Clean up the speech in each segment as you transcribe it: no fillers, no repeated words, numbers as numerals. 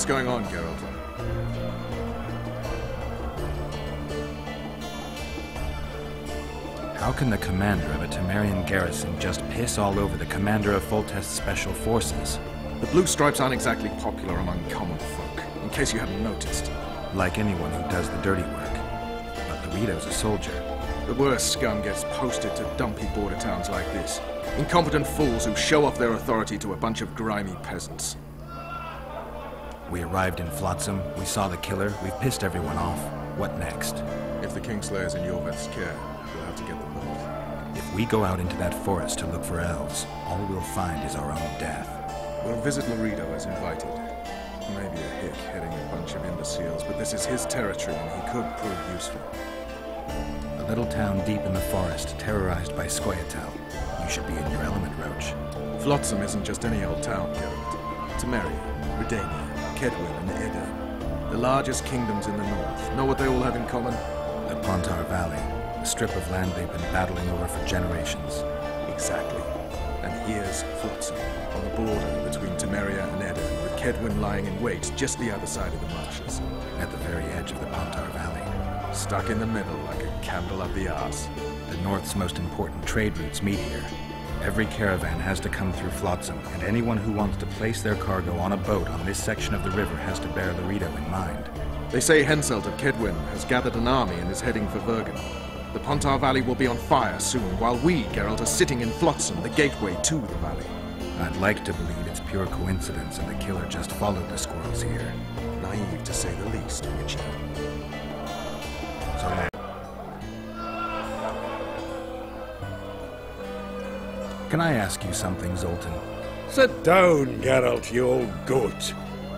going on, Geralt? How can the commander of a Temerian garrison just piss all over the commander of Foltest's special forces? The Blue Stripes aren't exactly popular among common folk, in case you haven't noticed. Like anyone who does the dirty work. But Laredo's a soldier. The worst scum gets posted to dumpy border towns like this. Incompetent fools who show off their authority to a bunch of grimy peasants. We arrived in Flotsam, we saw the killer, we've pissed everyone off. What next? If the Kingslayer's in Jorveth's care, we'll have to get them both. If we go out into that forest to look for elves, all we'll find is our own death. We'll visit Laredo as invited. Maybe a hick heading a bunch of imbeciles, but this is his territory and he could prove useful. A little town deep in the forest, terrorized by Scoia'tael. You should be in your element, Roach. Flotsam isn't just any old town, Geralt. Temeria, Redania, Kedwin, and Edirn. The largest kingdoms in the north. Know what they all have in common? The Pontar Valley, a strip of land they've been battling over for generations. Exactly. And here's Flotsam, on the border between Temeria and Edirn, with Kedwin lying in wait just the other side of the marshes. At the very edge of the Pontar Valley. Stuck in the middle like a candle up the arse. The north's most important trade routes meet here. Every caravan has to come through Flotsam, and anyone who wants to place their cargo on a boat on this section of the river has to bear Laredo in mind. They say Henselt of Kedwin has gathered an army and is heading for Vergen. The Pontar Valley will be on fire soon, while we, Geralt, are sitting in Flotsam, the gateway to the valley. I'd like to believe it's pure coincidence and the killer just followed the squirrels here. Naive, to say the least, Witcher. So long. Can I ask you something, Zoltan? Sit down, Geralt, you old goat.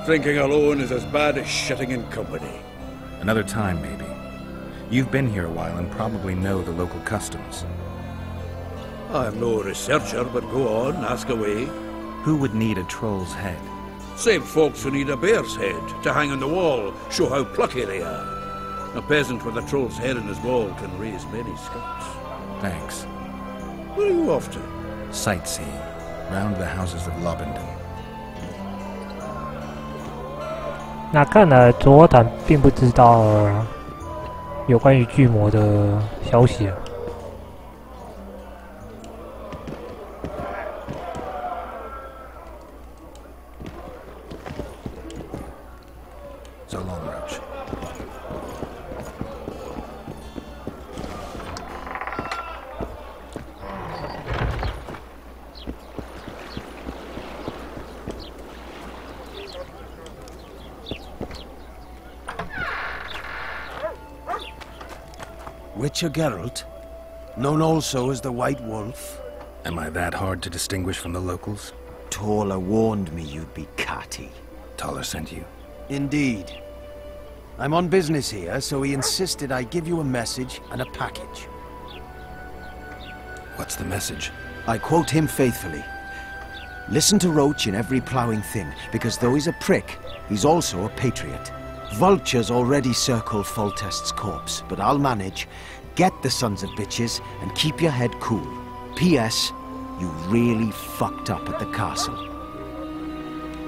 Drinking alone is as bad as shitting in company. Another time, maybe. You've been here a while and probably know the local customs. I'm no researcher, but go on, ask away. Who would need a troll's head? Same folks who need a bear's head to hang on the wall, show how plucky they are. A peasant with a troll's head in his wall can raise many scalps. Thanks. Where are you off to? Sightseeing. Round the houses of Lobenden. 那看来卓坦并不知道有关于巨魔的消息。So long, Roach. Witcher Geralt, known also as the White Wolf. Am I that hard to distinguish from the locals? Taller warned me you'd be catty. Taller sent you. Indeed. I'm on business here, so he insisted I give you a message and a package. What's the message? I quote him faithfully. Listen to Roach in every ploughing thing, because though he's a prick, he's also a patriot. Vultures already circle Foltest's corpse, but I'll manage. Get the sons of bitches and keep your head cool. P.S. You really fucked up at the castle.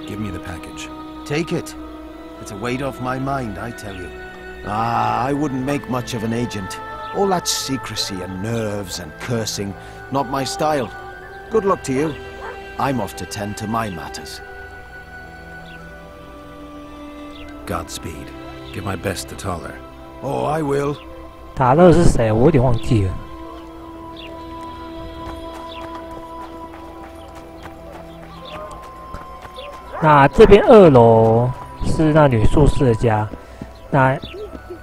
Give me the package. Take it. It's a weight off my mind, I tell you. I wouldn't make much of an agent. All that secrecy and nerves and cursing, not my style. Good luck to you. I'm off to tend to my matters. Godspeed. Give my best to Taller. Oh, I will. 塔勒是谁？我有点忘记了。那这边2楼是那女术士的家，那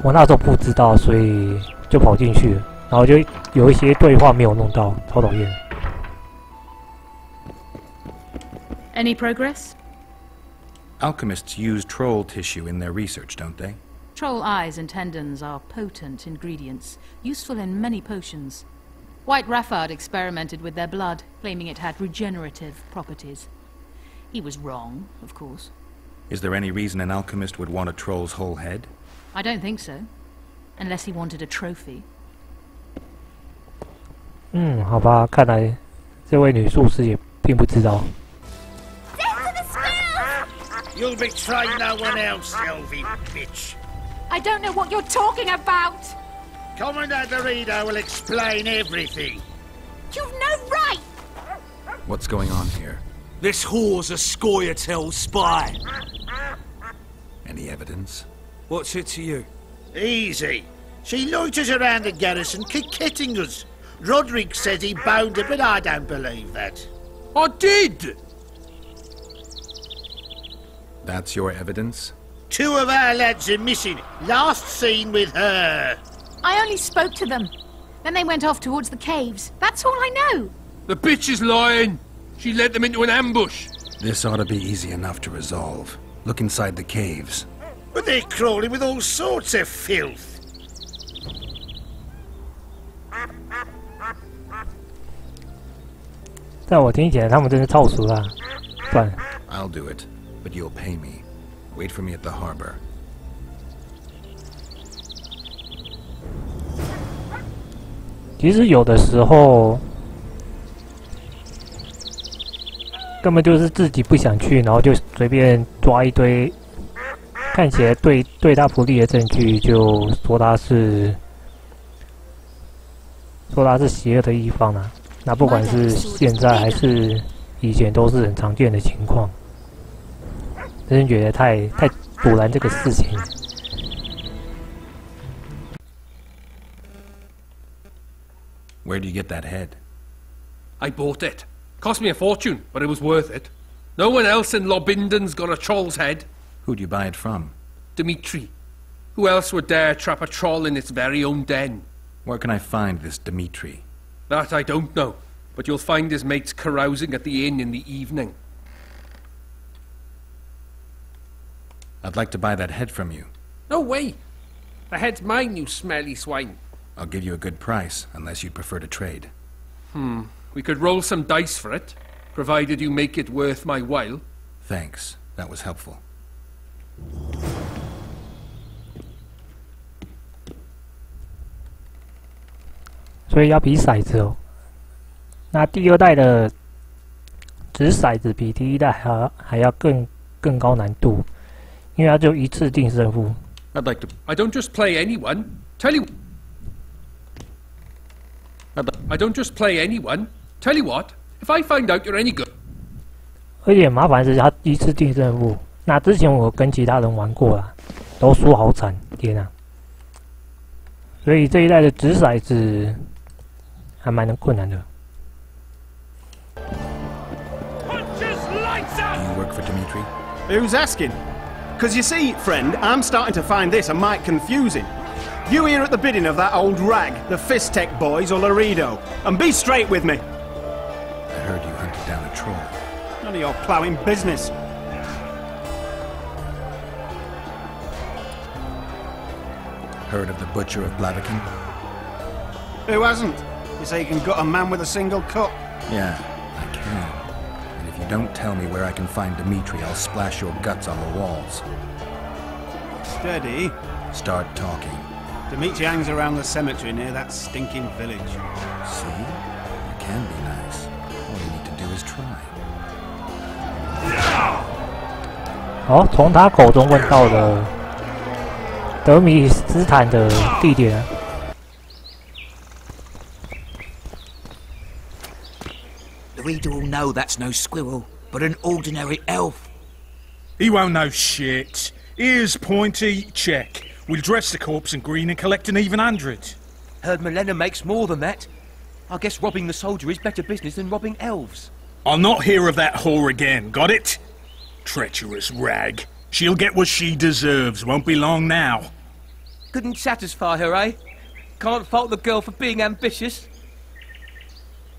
我那时候不知道，所以就跑进去了，然后就有一些对话没有弄到，超讨厌。Any progress? Alchemists use troll tissue in their research, don't they? Troll eyes and tendons are potent ingredients, useful in many potions. White Raffard experimented with their blood, claiming it had regenerative properties. He was wrong, of course. Is there any reason an alchemist would want a troll's whole head? I don't think so. Unless he wanted a trophy. 好吧，看来这位女术士也并不知道。You'll betray no one else, Elvie bitch. I don't know what you're talking about! Commandant Dorito will explain everything. You've no right! What's going on here? This whore's a Scoia'tael spy. Any evidence? What's it to you? Easy. She loiters around the garrison, kick-kitting us. Roderick says he boned her, but I don't believe that. I did! That's your evidence? 2 of our lads are missing. Last seen with her. I only spoke to them. Then they went off towards the caves. That's all I know. The bitch is lying. She led them into an ambush. This ought to be easy enough to resolve. Look inside the caves. But they're crawling with all sorts of filth. 在我听起来，他们真是超熟啦。算了。I'll do it, but you'll pay me. Wait for me at the harbor. 其实有的时候根本就是自己不想去，然后就随便抓一堆看起来对他不利的证据，就说他是邪恶的一方啊。那不管是现在还是以前，都是很常见的情况。真的觉得太堵拦这个事情。Where do you get that head? I bought it. Cost me a fortune, but it was worth it. No one else in Lobinden's got a troll's head. Who'd you buy it from? Dimitri. Who else would dare trap a troll in its very own den? Where can I find this Dimitri? That I don't know, but you'll find his mates carousing at the inn in the evening. I'd like to buy that head from you. No way. The head's mine, you smelly swine. I'll give you a good price, unless you'd prefer to trade. We could roll some dice for it, provided you make it worth my while. Thanks. That was helpful. 所以要比骰子哦。那第2代的掷骰子比第1代还要更高难度，因为它就一次定胜负。I don't just play anyone. Tell you. I don't just play anyone. Tell you what, if I find out you're any good. 而且麻烦是它一次定胜负。那之前我跟其他人玩过啦，都输好惨，天啊！所以这一代的掷骰子还蛮困难的。Do you work for Dimitri? Who's asking? Because you see, friend, I'm starting to find this a mite confusing. You here at the bidding of that old rag, the Fist Tech boys or Laredo, and be straight with me. I heard you hunted down a troll. None of your ploughing business. Heard of the Butcher of Blaviken? Who hasn't? You say you can gut a man with a single cut? Yeah, I can. And if you don't tell me where I can find Dimitri, I'll splash your guts on the walls. Steady. Start talking. Dimitri hangs around the cemetery near that stinking village. See? You can be nice. All you need to do is try. 好，从他口中问到了德米斯坦的地点。The reader will know that's no squirrel, but an ordinary elf. He won't know shit. Here's Pointy, check. We'll dress the corpse in green and collect an even 100. Heard Milena makes more than that. I guess robbing the soldier is better business than robbing elves. I'll not hear of that whore again, got it? Treacherous rag. She'll get what she deserves, won't be long now. Couldn't satisfy her, eh? Can't fault the girl for being ambitious.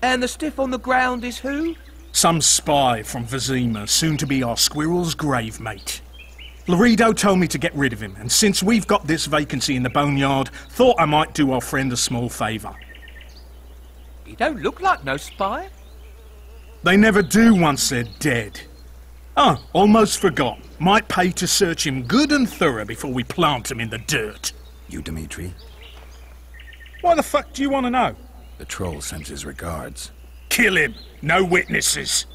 And the stiff on the ground is who? Some spy from Vizima, soon to be our squirrel's grave mate. Laredo told me to get rid of him, and since we've got this vacancy in the boneyard, thought I might do our friend a small favour. He don't look like no spy. They never do once they're dead. Oh, almost forgot. Might pay to search him good and thorough before we plant him in the dirt. You, Dimitri? Why the fuck do you want to know? The troll sends his regards. Kill him. No witnesses.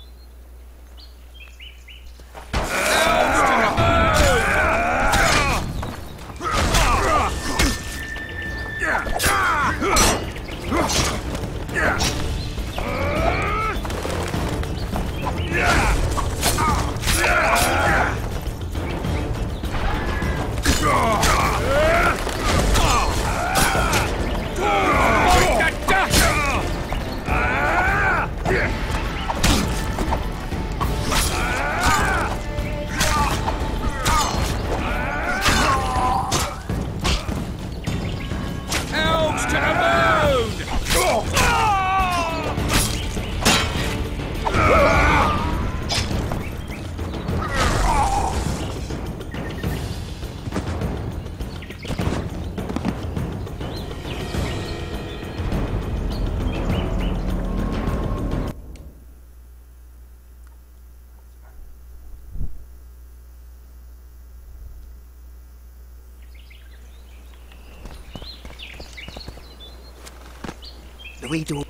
we do?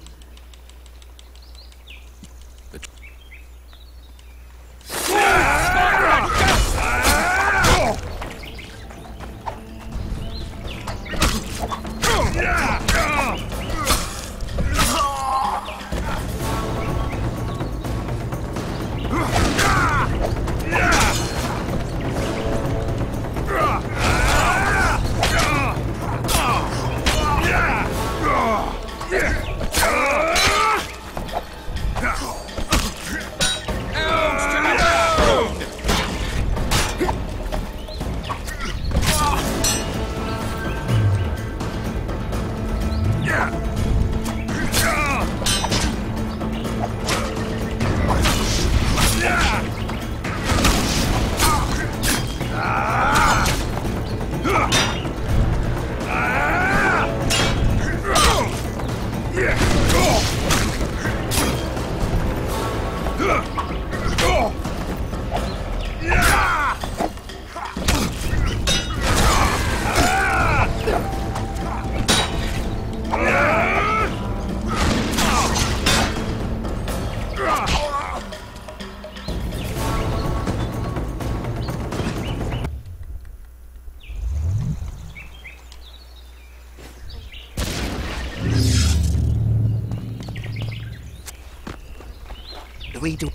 We do.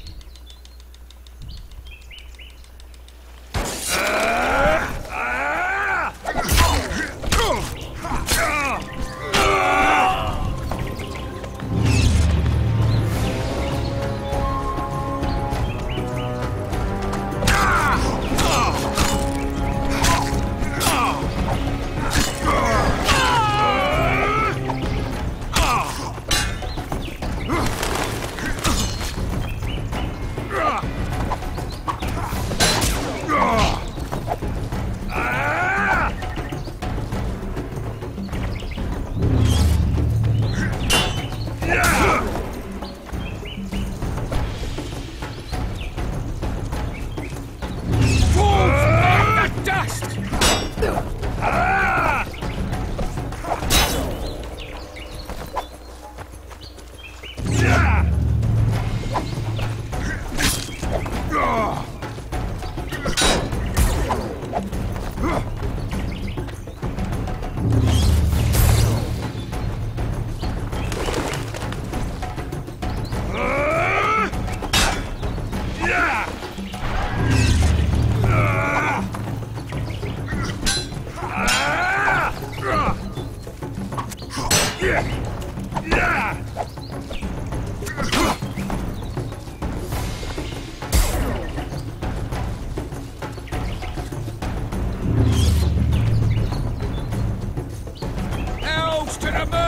Elves to the moon!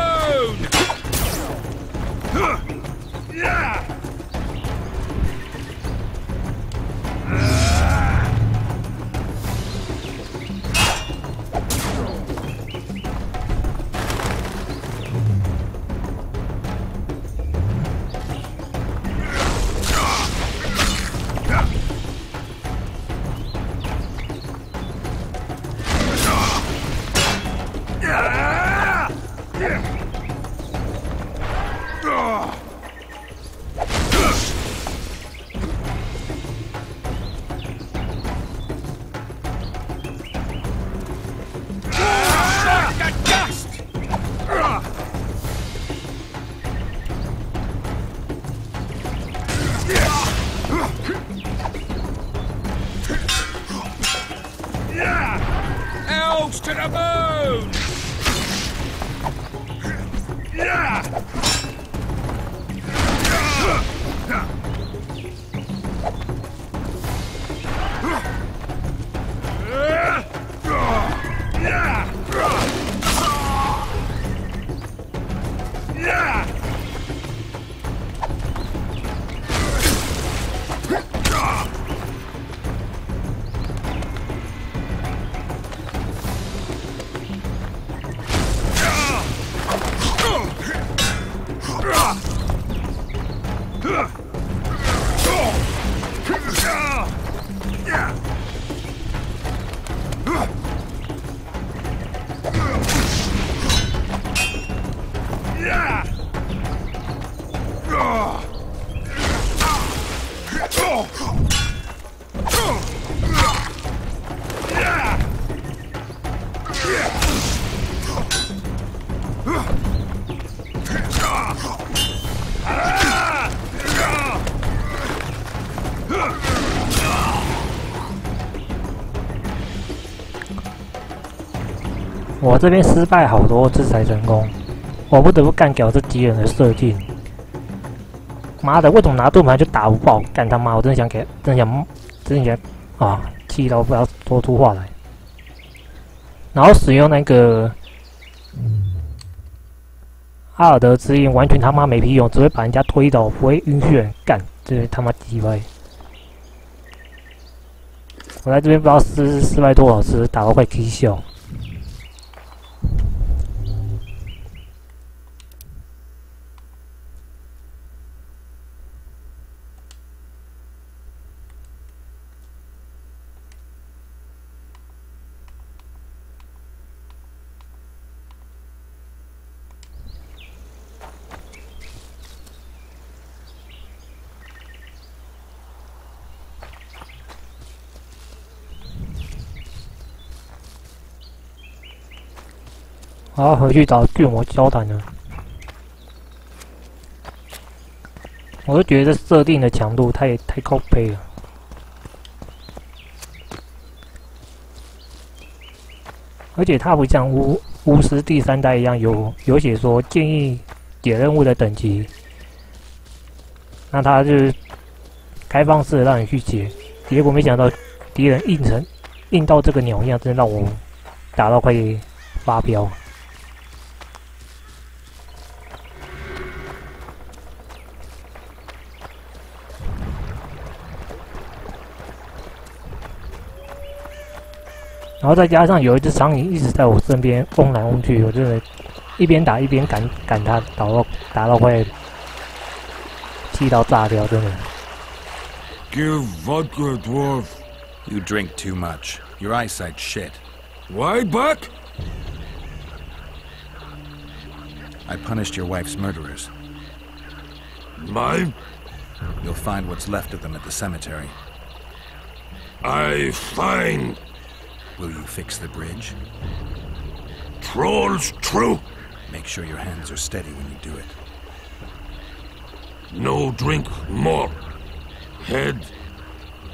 我这边失败好多次才成功，我不得不干掉这敌人的设定。妈的，为什么拿盾牌就打不爆？干他妈！我真想啊，气到不要说出话来。然后使用那个阿尔德之印，完全他妈没屁用，只会把人家推倒，不会允许人干，这他妈鸡掰！我在这边不知道失败多少次，打到快气笑。好，回去找巨魔交谈了。我就觉得这设定的强度太靠背了，而且它不像巫师第3代一样有写说建议解任务的等级，那它就是开放式的让你去解，结果没想到敌人硬到这个鸟样，真的让我打到快发飙。然后再加上有一只苍蝇一直在我身边嗡来嗡去，我真的一边打一边赶它，打到快气到炸掉，真的。Give vodka, dwarf. You drink too much. Your eyesight's shit. Why back? I punished your wife's murderers. My? You'll find what's left of them at the cemetery. I find... Will you fix the bridge? Trolls true. Make sure your hands are steady when you do it. No drink more. Head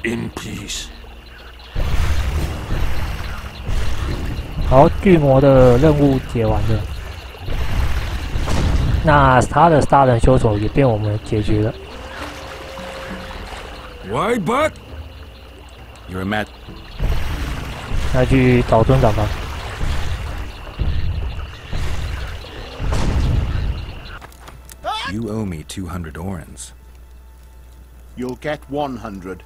in peace. 好，巨魔的任务解完了，那他的杀人凶手也被我们解决了。Why back? You're a mad. 那去找村长吧。You owe me 200 orens. You'll get 100.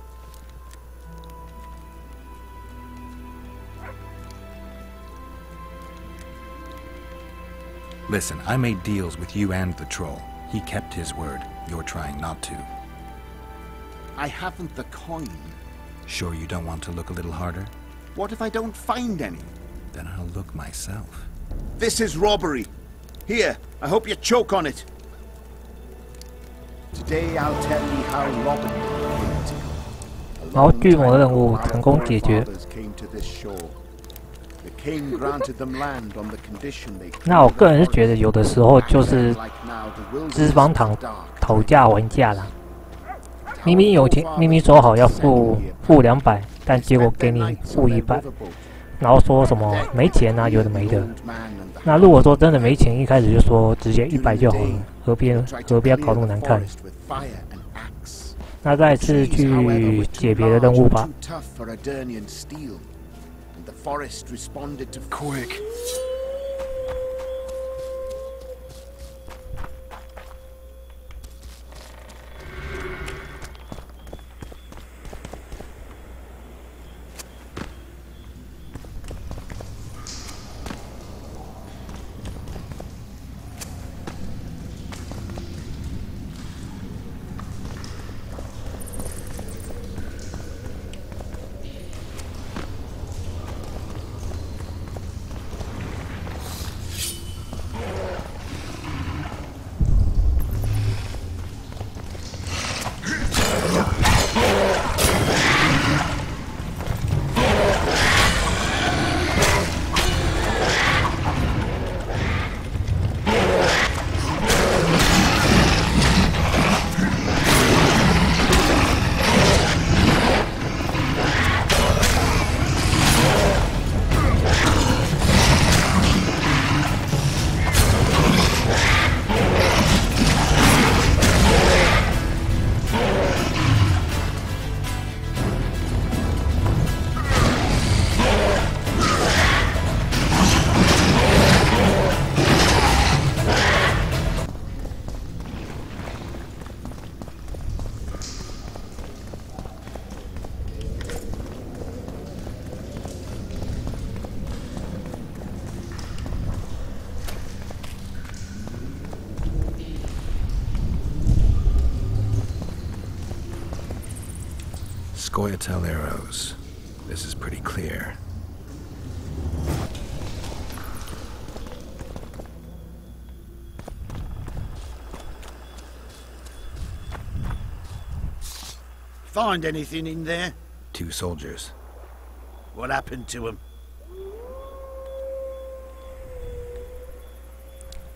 Listen, I made deals with you and the troll. He kept his word. You're trying not to. I haven't the coin. Sure you don't want to look a little harder? What if I don't find any? Then I'll look myself. This is robbery. Here, I hope you choke on it. Today I'll tell you how Robin lived. 然后巨魔的任务成功解决。那我个人是觉得有的时候就是资方讨价还价啦。明明有钱，明明说好要付200，但结果给你付100，然后说什么没钱啊，有的没的。那如果说真的没钱，一开始就说直接100就好了，何必要搞那么难看？那再次去解别的任务吧。Quick. Scoia'tael arrows. This is pretty clear. Find anything in there? 2 soldiers. What happened to them?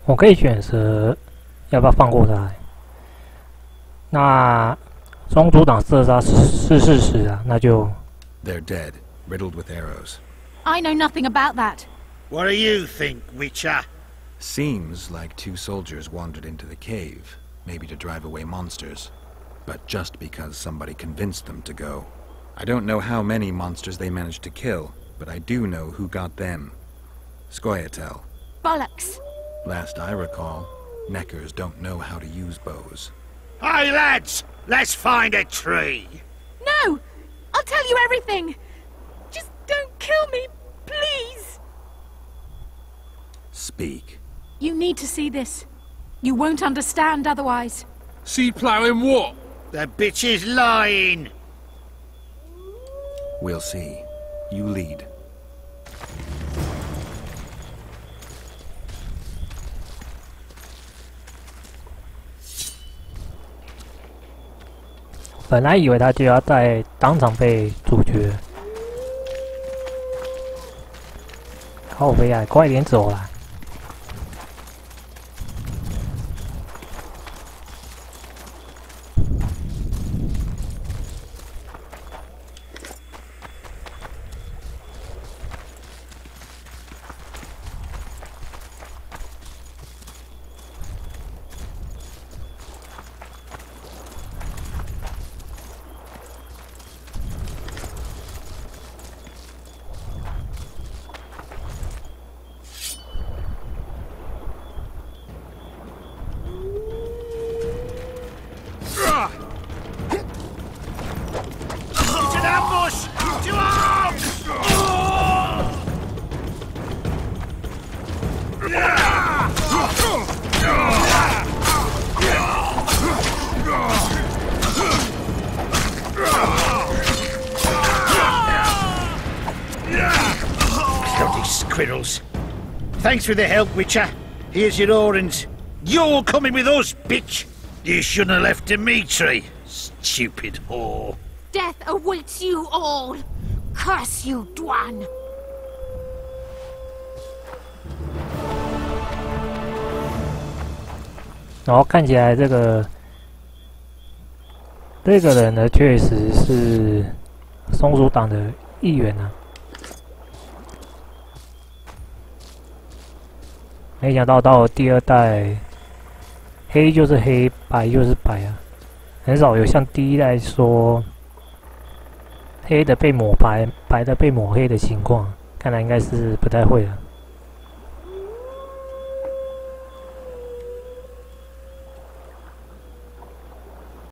我可以选择要不要放过他。那中途党射杀是事实啊，那就。They're dead, riddled with arrows. I know nothing about that. What do you think, Witcher? Seems like 2 soldiers wandered into the cave, maybe to drive away monsters. But just because somebody convinced them to go. I don't know how many monsters they managed to kill, but I do know who got them. Scoia'tael. Bollocks. Last I recall, Neckers don't know how to use bows. Hey lads, let's find a tree. No! I'll tell you everything! Just don't kill me, please! Speak. You need to see this. You won't understand otherwise. See ploughing what? The bitch is lying! We'll see. You lead. 本来以为他就要在当场被处决，靠北啊，快点走啦！Squirrels. Thanks for the help, Witcher. Here's your orange. You're coming with us, bitch. You shouldn't have left Dimitri. Stupid whore. Death awaits you all. Curse you, Dwan. 然后看起来这个人呢，确实是松鼠党的一员啊。没想到到了第2代，黑就是黑，白就是白啊，很少有像第1代说黑的被抹白，白的被抹黑的情况，看来应该是不太会了。